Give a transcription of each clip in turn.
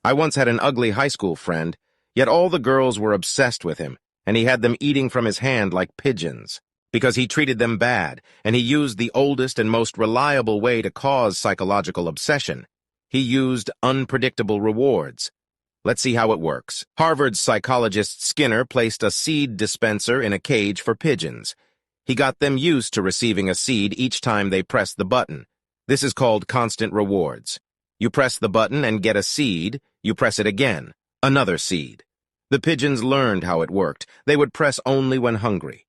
I once had an ugly high school friend, yet all the girls were obsessed with him, and he had them eating from his hand like pigeons, because he treated them bad, and he used the oldest and most reliable way to cause psychological obsession. He used unpredictable rewards. Let's see how it works. Harvard's psychologist Skinner placed a seed dispenser in a cage for pigeons. He got them used to receiving a seed each time they pressed the button. This is called constant rewards. You press the button and get a seed, you press it again, another seed. The pigeons learned how it worked. They would press only when hungry.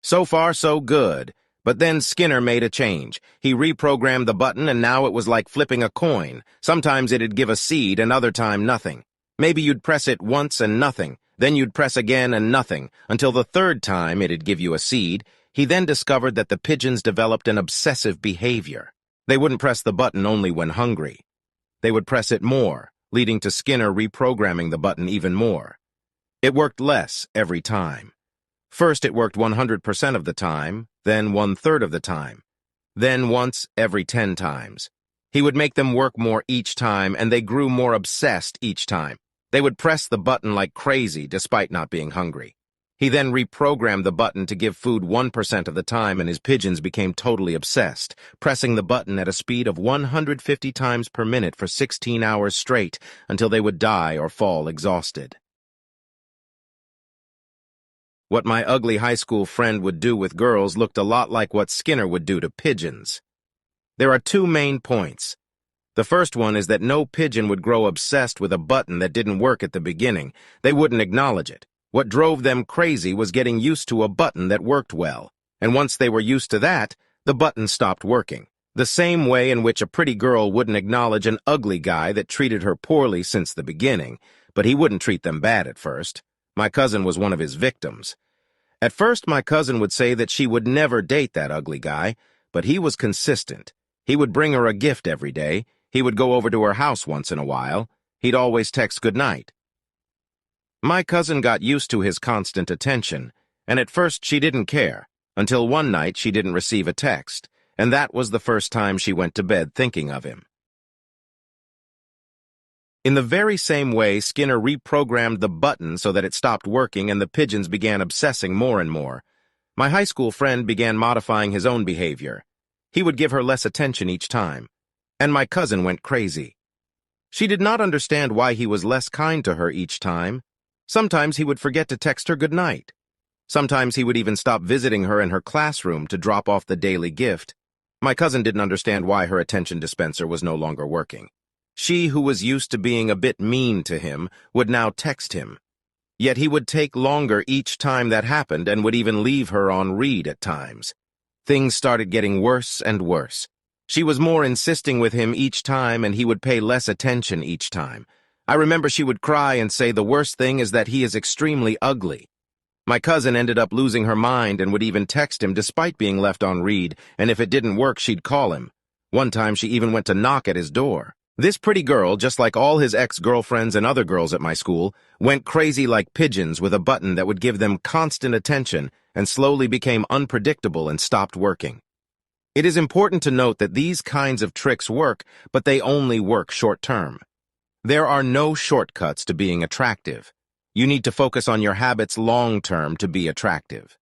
So far, so good. But then Skinner made a change. He reprogrammed the button, and now it was like flipping a coin. Sometimes it'd give a seed, and other time nothing. Maybe you'd press it once and nothing. Then you'd press again and nothing, until the third time it'd give you a seed. He then discovered that the pigeons developed an obsessive behavior. They wouldn't press the button only when hungry. They would press it more, leading to Skinner reprogramming the button even more. It worked less every time. First, it worked 100% of the time, then 1/3 of the time, then once every 10 times. He would make them work more each time, and they grew more obsessed each time. They would press the button like crazy despite not being hungry. He then reprogrammed the button to give food 1% of the time, and his pigeons became totally obsessed, pressing the button at a speed of 150 times per minute for 16 hours straight until they would die or fall exhausted. What my ugly high school friend would do with girls looked a lot like what Skinner would do to pigeons. There are two main points. The first one is that no pigeon would grow obsessed with a button that didn't work at the beginning. They wouldn't acknowledge it. What drove them crazy was getting used to a button that worked well. And once they were used to that, the button stopped working. The same way in which a pretty girl wouldn't acknowledge an ugly guy that treated her poorly since the beginning, but he wouldn't treat them bad at first. My cousin was one of his victims. At first, my cousin would say that she would never date that ugly guy, but he was consistent. He would bring her a gift every day. He would go over to her house once in a while. He'd always text goodnight. My cousin got used to his constant attention, and at first she didn't care, until one night she didn't receive a text, and that was the first time she went to bed thinking of him. In the very same way, Skinner reprogrammed the button so that it stopped working and the pigeons began obsessing more and more. My high school friend began modifying his own behavior. He would give her less attention each time, and my cousin went crazy. She did not understand why he was less kind to her each time. Sometimes he would forget to text her goodnight. Sometimes he would even stop visiting her in her classroom to drop off the daily gift. My cousin didn't understand why her attention dispenser was no longer working. She, who was used to being a bit mean to him, would now text him. Yet he would take longer each time that happened and would even leave her on read at times. Things started getting worse and worse. She was more insisting with him each time, and he would pay less attention each time. I remember she would cry and say the worst thing is that he is extremely ugly. My cousin ended up losing her mind and would even text him despite being left on read, and if it didn't work, she'd call him. One time she even went to knock at his door. This pretty girl, just like all his ex-girlfriends and other girls at my school, went crazy like pigeons with a button that would give them constant attention and slowly became unpredictable and stopped working. It is important to note that these kinds of tricks work, but they only work short-term. There are no shortcuts to being attractive. You need to focus on your habits long-term to be attractive.